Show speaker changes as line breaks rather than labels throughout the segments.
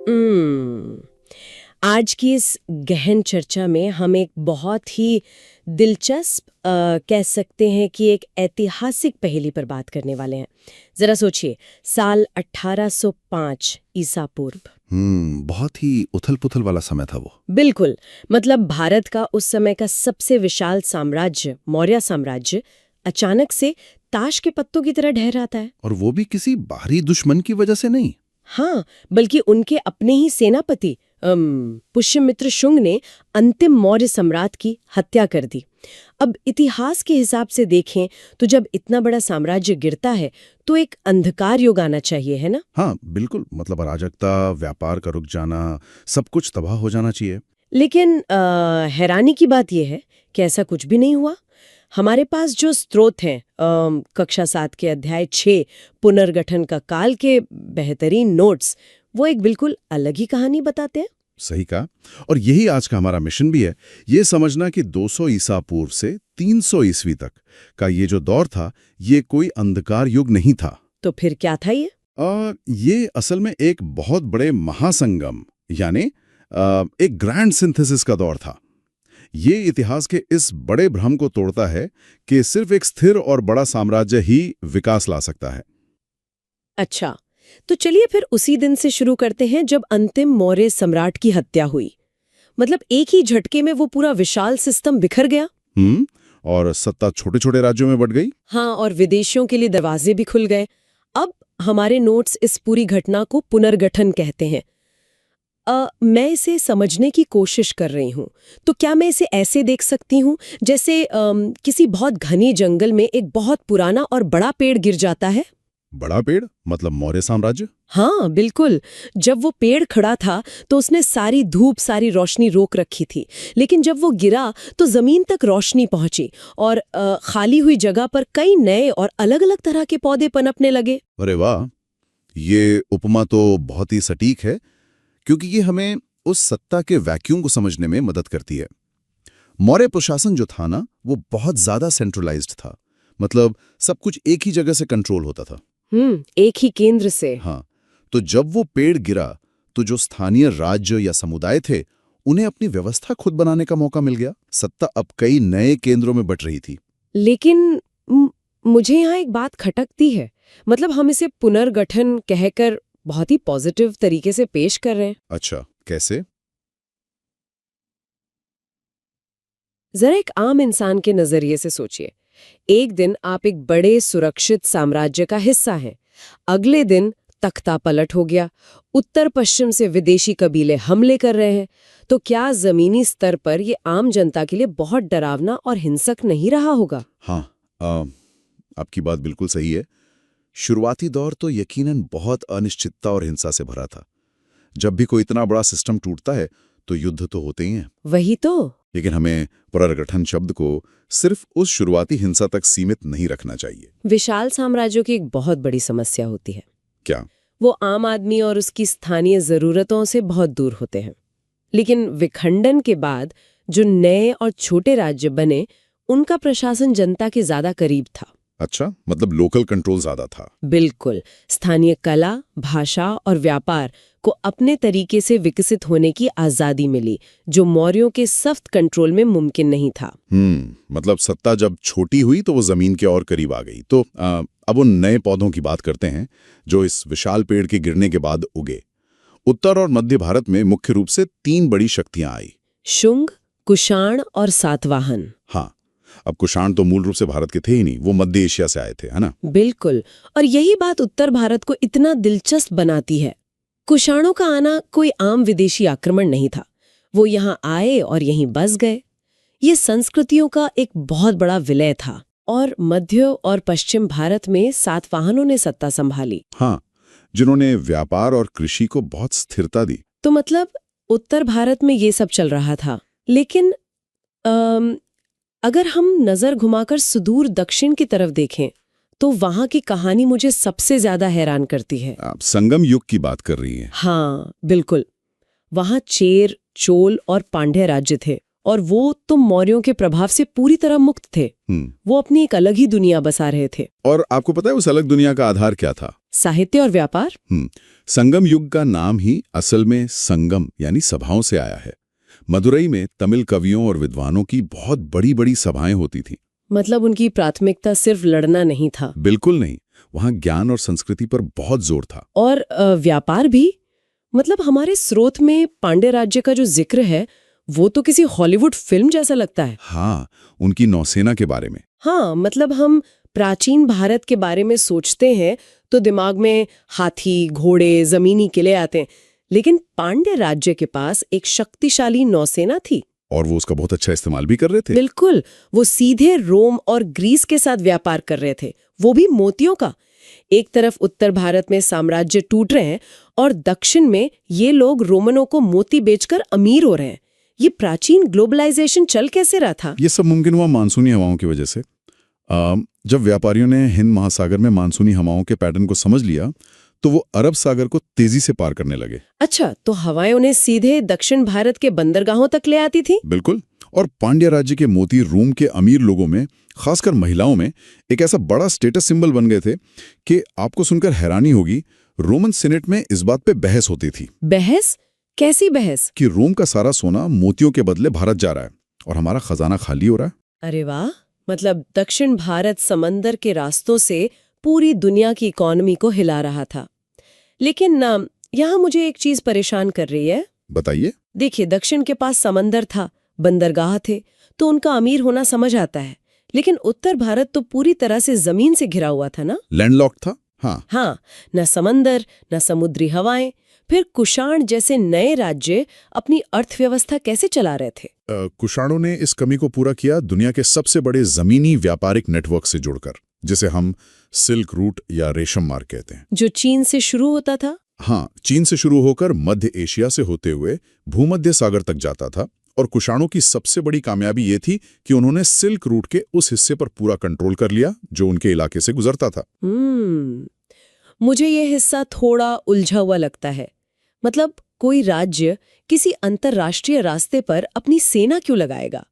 हम्म आज की इस गहन चर्चा में हम एक बहुत ही दिलचस्प कह सकते हैं कि एक ऐतिहासिक पहेली पर बात करने वाले हैं। जरा सोचिए, साल 1805 ईसा पूर्व।
बहुत ही उथल-पुथल वाला समय था वो।
बिल्कुल, मतलब भारत का उस समय का सबसे विशाल साम्राज्य, मौर्य साम्राज्य, अचानक से ताश के पत्तों की तरह ढहराता है।
और वो भी किसी बाहरी दुश्मन की वजह से नहीं।
हाँ, बल्कि उनके अपने ही सेनापति पुष्यमित्र शुंग ने अंतिम मौर्य सम्राट की हत्या कर दी। अब इतिहास के हिसाब से देखें तो जब इतना बड़ा साम्राज्य गिरता है तो एक अंधकार युग आना चाहिए, है ना?
हाँ, बिल्कुल। मतलब अराजकता, व्यापार का रुक जाना, सब कुछ तबाह हो जाना चाहिए।
लेकिन हैरानी की बात यह है कि ऐसा कुछ भी नहीं हुआ। हमारे पास जो स्रोत हैं, कक्षा 7 के अध्याय 6 पुनर्गठन का काल के बेहतरीन नोट्स, वो एक बिल्कुल अलग ही कहानी बताते हैं।
सही कहा। और यही आज का हमारा मिशन भी है, ये समझना कि 200 ईसा पूर्व से 300 ईस्वी तक का ये जो दौर था, ये कोई अंधकार युग नहीं था।
तो फिर क्या था ये?
ये असल में एक बहुत बड़े महासंगम, यानी एक ग्रैंड सिंथेसिस का दौर था। ये इतिहास के इस बड़े भ्रम को तोड़ता है कि सिर्फ एक स्थिर और बड़ा साम्राज्य ही विकास ला सकता है।
अच्छा, तो चलिए फिर उसी दिन से शुरू करते हैं जब अंतिम मौर्य सम्राट की हत्या हुई। मतलब एक ही झटके में वो पूरा विशाल सिस्टम बिखर गया।
और सत्ता छोटे छोटे राज्यों में बट गई।
हाँ, और विदेशियों के लिए दरवाजे भी खुल गए। अब हमारे नोट्स इस पूरी घटना को पुनर्गठन कहते हैं। मैं इसे समझने की कोशिश कर रही हूँ। तो क्या मैं इसे ऐसे देख सकती हूँ जैसे किसी बहुत घने जंगल में एक बहुत पुराना और बड़ा पेड़ गिर जाता है?
बड़ा पेड़ मतलब मौर्य साम्राज्य?
हाँ, बिल्कुल। जब वो पेड़ खड़ा था तो उसने सारी धूप, सारी रोशनी रोक रखी थी। लेकिन जब वो गिरा तो जमीन तक रोशनी पहुंची और खाली हुई जगह पर कई नए और अलग-अलग तरह के पौधे पनपने लगे।
अरे वाह, ये उपमा तो बहुत ही सटीक है, क्योंकि ये हमें उस सत्ता के वैक्यूम को समझने में मदद करती है। मौर्य प्रशासन जो था ना, वो बहुत ज्यादा सेंट्रलाइज्ड था। मतलब सब कुछ एक ही जगह से कंट्रोल होता था।
एक ही केंद्र से।
हाँ, तो जब वो पेड़ गिरा तो जो स्थानीय राज्य या समुदाय थे, उन्हें अपनी व्यवस्था खुद बनाने का मौका मिल गया। सत्ता अब कई नए केंद्रों में बट रही थी।
लेकिन मुझे यहाँ एक बात खटकती है। मतलब हम इसे पुनर्गठन कहकर बहुत ही पॉजिटिव तरीके से पेश कर रहे हैं।
अच्छा, कैसे?
जरा एक आम इंसान के नजरिए से सोचिए। एक दिन आप एक बड़े सुरक्षित साम्राज्य का हिस्सा हैं। अगले दिन तख्ता पलट हो गया, उत्तर पश्चिम से विदेशी कबीले हमले कर रहे हैं। तो क्या जमीनी स्तर पर ये आम जनता के लिए बहुत डरावना और हिंसक नहीं रहा होगा?
हाँ, आपकी बात बिल्कुल सही है। शुरुआती दौर तो यकीनन बहुत अनिश्चितता और हिंसा से भरा था। जब भी कोई इतना बड़ा सिस्टम टूटता है तो युद्ध तो होते ही हैं।
वही तो।
लेकिन हमें पुनर्गठन शब्द को सिर्फ उस शुरुआती हिंसा तक सीमित नहीं रखना चाहिए।
विशाल साम्राज्यों की एक बहुत बड़ी समस्या होती है।
क्या?
वो आम आदमी और उसकी स्थानीय जरूरतों से बहुत दूर होते हैं। लेकिन विखंडन के बाद जो नए और छोटे राज्य बने, उनका प्रशासन जनता के ज्यादा करीब था।
अच्छा, मतलब लोकल कंट्रोल ज्यादा था।
बिल्कुल। स्थानीय कला, भाषा और व्यापार को अपने तरीके से विकसित होने की आजादी मिली, जो मौर्यों के सख्त कंट्रोल में मुमकिन नहीं था।
मतलब सत्ता जब छोटी हुई तो वो जमीन के और करीब आ गई। तो अब उन नए पौधों की बात करते हैं जो इस विशाल पेड़ के गिरने के बाद उगे। उत्तर और मध्य भारत में मुख्य रूप से 3 बड़ी शक्तियां आई:
शुंग, कुषाण और सातवाहन।
हाँ, अब कुषाण तो मूल रूप से भारत के थे ही नहीं, वो मध्य एशिया से आए थे, है ना?
बिल्कुल। और यही बात उत्तर भारत को इतना दिलचस्प बनाती है। कुषाणों का आना कोई आम विदेशी आक्रमण नहीं था। वो यहाँ आए और यहीं बस गए। ये संस्कृतियों का एक बहुत बड़ा विलय था। और मध्य और पश्चिम भारत में सातवाहनों ने सत्ता संभाली।
हाँ, जिन्होंने व्यापार और कृषि को बहुत स्थिरता दी।
तो मतलब उत्तर भारत में ये सब चल रहा था। लेकिन अगर हम नजर घुमाकर सुदूर दक्षिण की तरफ देखें तो वहां की कहानी मुझे सबसे ज्यादा हैरान करती है।
आप संगम युग की बात कर रही हैं?
हाँ, बिल्कुल। वहां चेर, चोल और पांड्य राज्य थे और वो तो मौर्यों के प्रभाव से पूरी तरह मुक्त थे। वो अपनी एक अलग ही दुनिया बसा रहे थे।
और आपको पता है उस अलग दुनिया का आधार क्या था?
साहित्य और व्यापार?
संगम युग का नाम ही असल में संगम यानी सभाओं से आया है। मदुरई में तमिल कवियों और विद्वानों की बहुत बड़ी बड़ी सभाएं होती थीं।
मतलब उनकी प्राथमिकता सिर्फ लड़ना नहीं था।
बिल्कुल नहीं, वहां ज्ञान और संस्कृति पर बहुत जोर था।
और व्यापार भी? मतलब हमारे स्रोत में पांड्य राज्य का जो जिक्र है वो तो किसी हॉलीवुड फिल्म जैसा लगता है।
हाँ, उनकी नौसेना के बारे में।
हाँ, मतलब हम प्राचीन भारत के बारे में सोचते हैं तो दिमाग में हाथी, घोड़े, जमीनी किले आते हैं, लेकिन पांड्य राज्य के पास एक शक्तिशाली नौसेना थी।
और वो उसका बहुत अच्छा इस्तेमाल भी कर रहे थे।
बिल्कुल, वो सीधे रोम और ग्रीस के साथ व्यापार कर रहे थे, वो भी मोतियों का। एक तरफ उत्तर भारत में साम्राज्य टूट रहे हैं और दक्षिण में ये लोग रोमनों को मोती बेचकर अमीर हो रहे हैं। ये प्राचीन ग्लोबलाइजेशन चल कैसे रहा था?
ये सब मुमकिन हुआ मानसूनी हवाओं की वजह से। जब व्यापारियों ने हिंद महासागर में मानसूनी हवाओं के पैटर्न को समझ लिया तो वो अरब सागर को तेजी से पार करने लगे।
अच्छा, तो हवाएं उन्हें सीधे दक्षिण भारत के बंदरगाहों तक ले आती थी?
बिल्कुल। और पांड्य राज्य के मोती रोम के अमीर लोगों में, खासकर महिलाओं में, एक ऐसा बड़ा स्टेटस सिंबल बन गए थे कि आपको सुनकर हैरानी होगी, रोमन सीनेट में इस बात पे बहस होती थी।
बहस? कैसी बहस?
कि रोम का सारा सोना मोतियों के बदले भारत जा रहा है और हमारा खजाना खाली हो रहा है।
अरे वाह, मतलब दक्षिण भारत समंदर के रास्तों से पूरी दुनिया की इकोनॉमी को हिला रहा था। लेकिन यहाँ मुझे एक चीज परेशान कर रही है।
बताइए।
देखिए, दक्षिण के पास समंदर था, बंदरगाह थे, तो उनका अमीर होना समझ आता है। लेकिन उत्तर भारत तो पूरी तरह से जमीन से घिरा हुआ था ना?
लैंडलॉक था।
हाँ, न समंदर, न समुद्री हवाएं। फिर कुषाण जैसे नए राज्य अपनी अर्थव्यवस्था कैसे चला रहे थे?
कुषाणों ने इस कमी को पूरा किया दुनिया के सबसे बड़े जमीनी व्यापारिक नेटवर्क से जुड़कर, जिसे हम सिल्क रूट या रेशम मार्ग कहते हैं।
जो चीन से शुरू होता था?
हाँ, चीन से शुरू होकर मध्य एशिया से होते हुए भूमध्य सागर तक जाता था। और कुषाणों की सबसे बड़ी कामयाबी ये थी कि उन्होंने सिल्क रूट के उस हिस्से पर पूरा कंट्रोल कर लिया जो उनके इलाके से गुजरता था।
मुझे ये हिस्सा थोड़ा उलझा हुआ लगता है। मतलब कोई राज्य किसी अंतरराष्ट्रीय रास्ते पर अपनी सेना क्यों लगाएगा?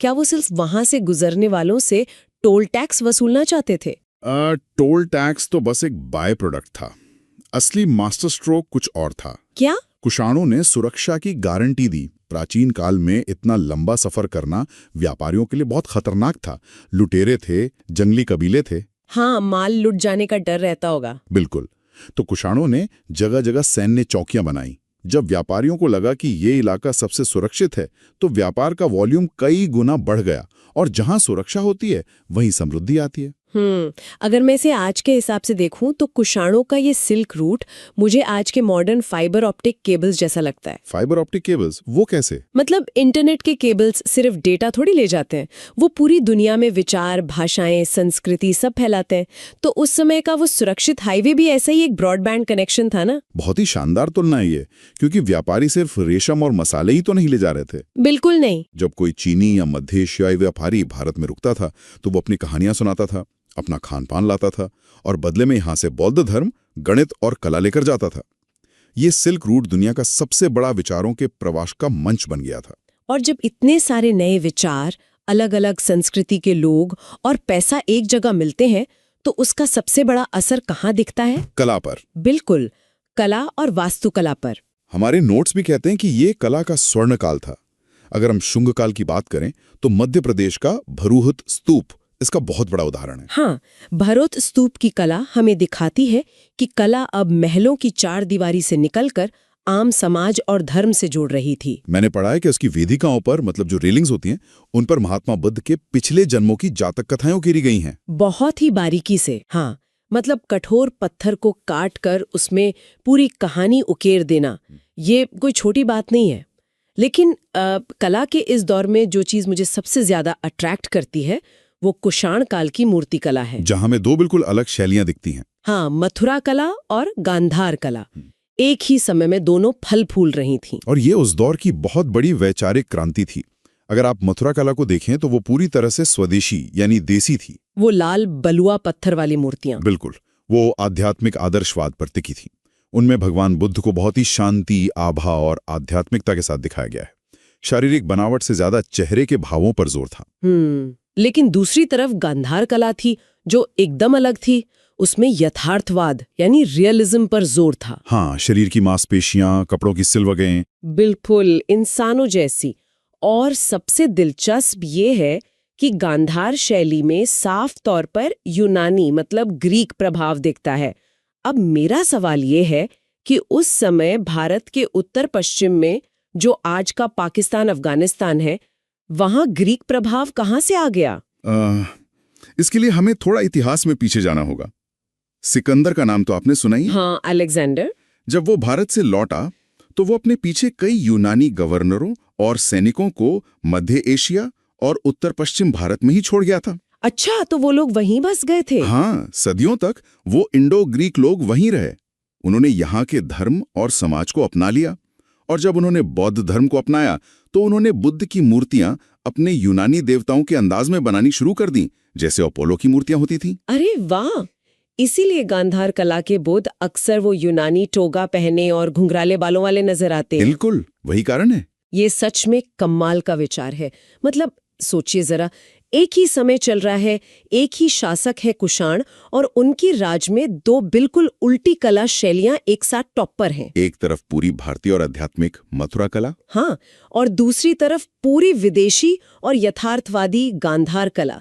क्या वो सिर्फ वहां से गुजरने वालों से टोल टैक्स वसूलना चाहते थे?
टोल टैक्स तो बस एक बाय प्रोडक्ट था। असली मास्टर स्ट्रोक कुछ और था।
क्या?
कुषाणों ने सुरक्षा की गारंटी दी। प्राचीन काल में इतना लंबा सफर करना व्यापारियों के लिए बहुत खतरनाक था। लुटेरे थे, जंगली कबीले थे।
हाँ, माल लुट जाने का डर रहता होगा।
बिल्कुल। तो कुषाणों ने जगह जगह सैन्य चौकियां बनाई। जब व्यापारियों को लगा कि ये इलाका सबसे सुरक्षित है तो व्यापार का वॉल्यूम कई गुना बढ़ गया। और जहां सुरक्षा होती है वहीं समृद्धि आती है।
अगर मैं इसे आज के हिसाब से देखूं तो कुषाणों का ये सिल्क रूट मुझे आज के मॉडर्न फाइबर ऑप्टिक केबल्स जैसा लगता है।
Fibre optic cables? वो कैसे?
मतलब इंटरनेट के केबल्स सिर्फ डेटा थोड़ी ले जाते हैं, वो पूरी दुनिया में विचार, भाषाएं, संस्कृति सब फैलाते हैं। तो उस समय का वो सुरक्षित हाईवे भी ऐसा ही एक ब्रॉडबैंड कनेक्शन था ना?
बहुत ही शानदार तुलना है ये, क्योंकि व्यापारी सिर्फ रेशम और मसाले ही तो नहीं ले जा रहे थे।
बिल्कुल नहीं।
जब कोई चीनी या मध्य एशियाई व्यापारी भारत में रुकता था तो वो अपनी कहानियां सुनाता था, अपना खान पान लाता था और बदले में यहां से बौद्ध धर्म, गणित और कला लेकर जाता था। ये सिल्क रूट दुनिया का सबसे बड़ा विचारों के प्रवास का मंच बन गया था।
और जब इतने सारे नए विचार, अलग अलग संस्कृति के लोग और पैसा एक जगह मिलते हैं तो उसका सबसे बड़ा असर कहाँ दिखता है?
कला पर।
बिल्कुल, कला और वास्तुकला पर।
हमारे नोट्स भी कहते हैं कि ये कला का स्वर्ण काल था। अगर हम शुंग काल की बात करें तो मध्य प्रदेश का भरूहत स्तूप इसका बहुत बड़ा उदाहरण है।
हाँ, भरूहत स्तूप की कला हमें दिखाती है कि कला अब महलों की चार दीवारी से निकलकर आम समाज और धर्म से जुड़ रही थी।
मैंने पढ़ा है कि उसकी वेदिकाओं पर, मतलब जो रेलिंग्स होती हैं, उन पर महात्मा बुद्ध के पिछले जन्मों की जातक कथाएं उकेरी गई हैं।
बहुत ही बारीकी से। हाँ, मतलब कठोर पत्थर को काट कर उसमें पूरी कहानी उकेर देना, ये कोई छोटी बात नहीं है। लेकिन कला के इस दौर में जो चीज मुझे सबसे ज्यादा अट्रैक्ट करती है वो कुषाण काल की मूर्ति कला है,
जहां में दो बिल्कुल अलग शैलियां दिखती हैं।
हाँ, मथुरा कला और गांधार कला एक ही समय में दोनों फल फूल रही थीं।
और ये उस दौर की बहुत बड़ी वैचारिक क्रांति थी। अगर आप मथुरा कला को देखें तो वो पूरी तरह से स्वदेशी यानी देसी थी।
वो लाल बलुआ पत्थर वाली मूर्तियां,
बिल्कुल, वो आध्यात्मिक आदर्शवाद पर टिकी थी। उनमें भगवान बुद्ध को बहुत ही शांति, आभा और आध्यात्मिकता के साथ दिखाया गया है। शारीरिक बनावट से ज्यादा चेहरे के भावों पर जोर था।
लेकिन दूसरी तरफ गांधार कला थी जो एकदम अलग थी। उसमें यथार्थवाद यानी रियलिज्म पर जोर था।
हाँ, शरीर की मांसपेशियां, कपड़ों की सिलवटें।
बिल्कुल इंसानों जैसी। और सबसे दिलचस्प ये है कि गांधार शैली में साफ तौर पर यूनानी मतलब ग्रीक प्रभाव दिखता है। अब मेरा सवाल ये है कि उस समय भारत के उत्तर पश्चिम में, जो आज का पाकिस्तान अफगानिस्तान है, वहां ग्रीक प्रभाव कहाँ से आ गया?
इसके लिए हमें थोड़ा इतिहास में पीछे जाना होगा। सिकंदर का नाम तो आपने सुना ही है?
हाँ, अलेक्जेंडर।
जब वो भारत से लौटा तो वो अपने पीछे कई यूनानी गवर्नरों और सैनिकों को मध्य एशिया और उत्तर पश्चिम भारत में ही छोड़ गया था।
अच्छा, तो वो लोग वहीं बस गए थे?
हाँ, सदियों तक वो इंडो ग्रीक लोग वहीं रहे। उन्होंने यहाँ के धर्म और समाज को अपना लिया, और जब उन्होंने बौद्ध धर्म को अपनाया तो उन्होंने बुद्ध की मूर्तियां अपने यूनानी देवताओं के अंदाज में बनानी शुरू कर दी, जैसे अपोलो की मूर्तियां होती थीं।
अरे वाह! इसीलिए गांधार कला के बुद्ध अक्सर वो यूनानी टोगा पहने और घुंघराले बालों वाले नजर आते हैं।
बिल्कुल, वही कारण है।
ये सच में कमाल का विचार है। मतलब सोचिए जरा, एक ही समय चल रहा है, एक ही शासक है कुषाण, और उनकी राज में दो बिल्कुल उल्टी कला शैलियां एक साथ टॉप पर हैं।
एक तरफ पूरी भारतीय और आध्यात्मिक मथुरा कला,
हाँ, और दूसरी तरफ पूरी विदेशी और यथार्थवादी गांधार कला।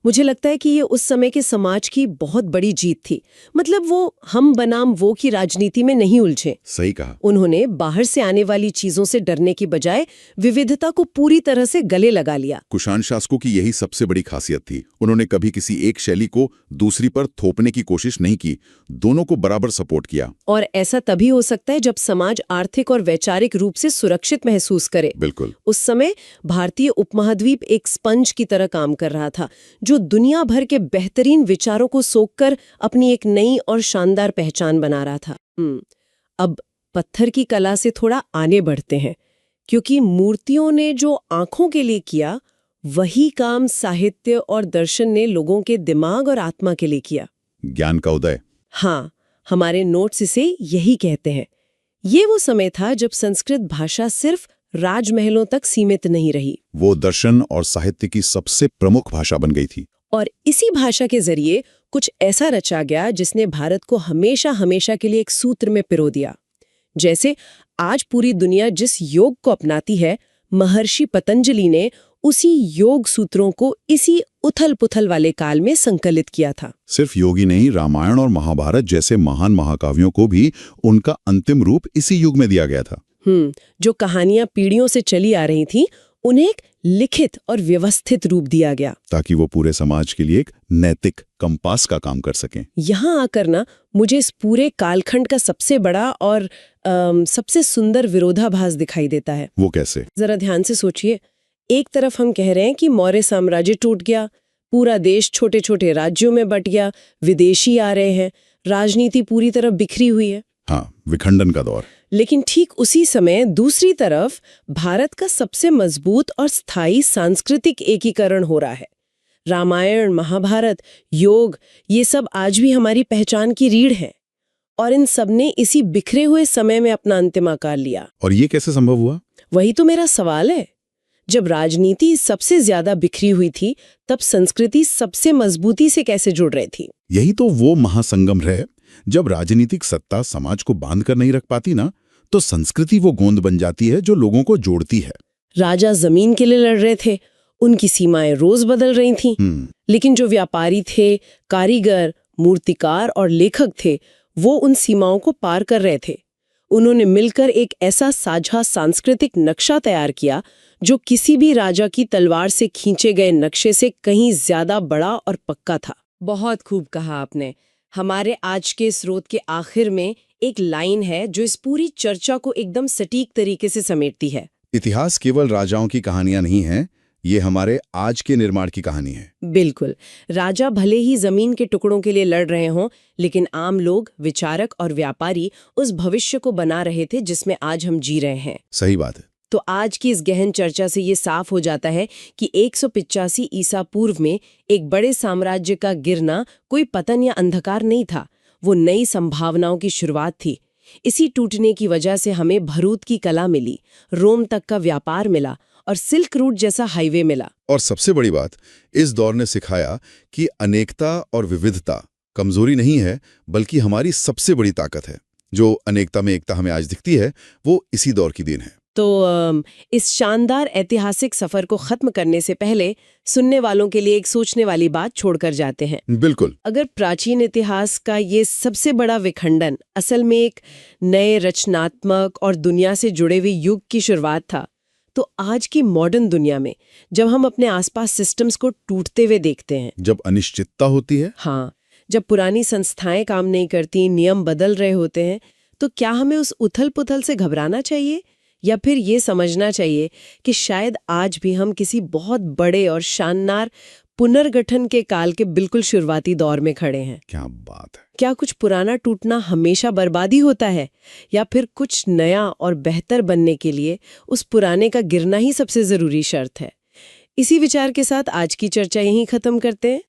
मुझे लगता है कि ये उस समय के समाज की बहुत बड़ी जीत थी। मतलब वो हम बनाम वो की राजनीति में नहीं उलझे।
सही कहा।
उन्होंने बाहर से आने वाली चीजों से डरने की बजाय विविधता को पूरी तरह से गले लगा लिया।
कुषाण शासकों की यही सबसे बड़ी खासियत थी। उन्होंने कभी किसी एक शैली को दूसरी पर थोपने की कोशिश नहीं की, दोनों को बराबर सपोर्ट किया।
और ऐसा तभी हो सकता है जब समाज आर्थिक और वैचारिक रूप से सुरक्षित महसूस करे।
बिल्कुल।
उस समय भारतीय उपमहाद्वीप एक स्पंज की तरह काम कर रहा था, जो दुनिया भर के बेहतरीन विचारों को सोखकर अपनी एक नई और शानदार पहचान बना रहा था। अब पत्थर की कला से थोड़ा आगे बढ़ते हैं, क्योंकि मूर्तियों ने जो आंखों के लिए किया, वही काम साहित्य और दर्शन ने लोगों के दिमाग और आत्मा के लिए किया।
ज्ञान का उदय।
हाँ, हमारे नोट्स इसे यही कहते हैं। ये वो समय था जब संस्कृत भाषा सिर्फ राजमहलों तक सीमित नहीं रही।
वो दर्शन और साहित्य की सबसे प्रमुख भाषा बन गई थी।
और इसी भाषा के जरिए कुछ ऐसा रचा गया जिसने भारत को हमेशा हमेशा के लिए एक सूत्र में पिरो दिया। जैसे आज पूरी दुनिया जिस योग को अपनाती है, महर्षि पतंजलि ने उसी योग सूत्रों को इसी उथल पुथल वाले काल में संकलित किया था।
सिर्फ योगी नहीं, रामायण और महाभारत जैसे महान महाकाव्यों को भी उनका अंतिम रूप इसी युग में दिया गया था।
जो कहानियां पीढ़ियों से चली आ रही थीं, उन्हें एक लिखित और व्यवस्थित रूप दिया गया,
ताकि वो पूरे समाज के लिए एक नैतिक कंपास का काम कर सकें।
यहाँ आकर ना मुझे इस पूरे कालखंड का सबसे बड़ा और सबसे सुंदर विरोधाभास दिखाई देता है।
वो कैसे?
जरा ध्यान से सोचिए। एक तरफ हम कह रहे हैं कि मौर्य साम्राज्य टूट गया, पूरा देश छोटे छोटे राज्यों में बट गया, विदेशी आ रहे हैं, राजनीति पूरी तरह बिखरी हुई है।
हाँ, विखंडन का दौर।
लेकिन ठीक उसी समय दूसरी तरफ भारत का सबसे मजबूत और स्थायी सांस्कृतिक एकीकरण हो रहा है। रामायण, महाभारत, योग, ये सब आज भी हमारी पहचान की रीढ़ है, और इन सब ने इसी बिखरे हुए समय में अपना अंतिम आकार लिया।
और ये कैसे संभव हुआ?
वही तो मेरा सवाल है। जब राजनीति सबसे ज्यादा बिखरी हुई थी, तब संस्कृति सबसे मजबूती से कैसे जुड़ रही थी?
यही तो वो महासंगम रहे। जब राजनीतिक सत्ता समाज को बांध कर नहीं रख पाती ना, तो संस्कृति वो गोंद बन जाती है जो लोगों को जोड़ती है।
राजा जमीन के लिए लड़ रहे थे, उनकी सीमाएं रोज बदल रही थीं। लेकिन जो व्यापारी थे, कारीगर, मूर्तिकार और लेखक थे, वो उन सीमाओं को पार कर रहे थे। उन्होंने मिलकर एक ऐसा साझा सांस्कृतिक नक्शा तैयार किया जो किसी भी राजा की तलवार से खींचे गए नक्शे से कहीं ज्यादा बड़ा और पक्का था। बहुत खूब कहा आपने। हमारे आज के स्रोत के आखिर में एक लाइन है जो इस पूरी चर्चा को एकदम सटीक तरीके से समेटती है।
इतिहास केवल राजाओं की कहानियां नहीं है, ये हमारे आज के निर्माण की कहानी है।
बिल्कुल। राजा भले ही जमीन के टुकड़ों के लिए लड़ रहे हों, लेकिन आम लोग, विचारक और व्यापारी उस भविष्य को बना रहे थे जिसमें आज हम जी रहे हैं।
सही बात है।
तो आज की इस गहन चर्चा से ये साफ हो जाता है कि 185 ईसा पूर्व में एक बड़े साम्राज्य का गिरना कोई पतन या अंधकार नहीं था, वो नई संभावनाओं की शुरुआत थी। इसी टूटने की वजह से हमें भरूच की कला मिली, रोम तक का व्यापार मिला और सिल्क रूट जैसा हाईवे मिला।
और सबसे बड़ी बात, इस दौर ने सिखाया कि अनेकता और विविधता कमजोरी नहीं है, बल्कि हमारी सबसे बड़ी ताकत है। जो अनेकता में एकता हमें आज दिखती है, वो इसी दौर की देन है।
तो इस शानदार ऐतिहासिक सफर को खत्म करने से पहले सुनने वालों के लिए एक सोचने वाली बात छोड़कर जाते हैं।
बिल्कुल।
अगर प्राचीन इतिहास का ये सबसे बड़ा विखंडन असल में एक नए रचनात्मक और दुनिया से जुड़े हुए युग की शुरुआत था, तो आज की मॉडर्न दुनिया में जब हम अपने आसपास सिस्टम्स को टूटते हुए देखते हैं,
जब अनिश्चितता होती है,
हाँ, जब पुरानी संस्थाएं काम नहीं करती, नियम बदल रहे होते हैं, तो क्या हमें उस उथल-पुथल से घबराना चाहिए या फिर ये समझना चाहिए कि शायद आज भी हम किसी बहुत बड़े और शानदार पुनर्गठन के काल के बिल्कुल शुरुआती दौर में खड़े हैं?
क्या बात है।
क्या कुछ पुराना टूटना हमेशा बर्बादी होता है या फिर कुछ नया और बेहतर बनने के लिए उस पुराने का गिरना ही सबसे जरूरी शर्त है? इसी विचार के साथ आज की चर्चा यहीं खत्म करते हैं।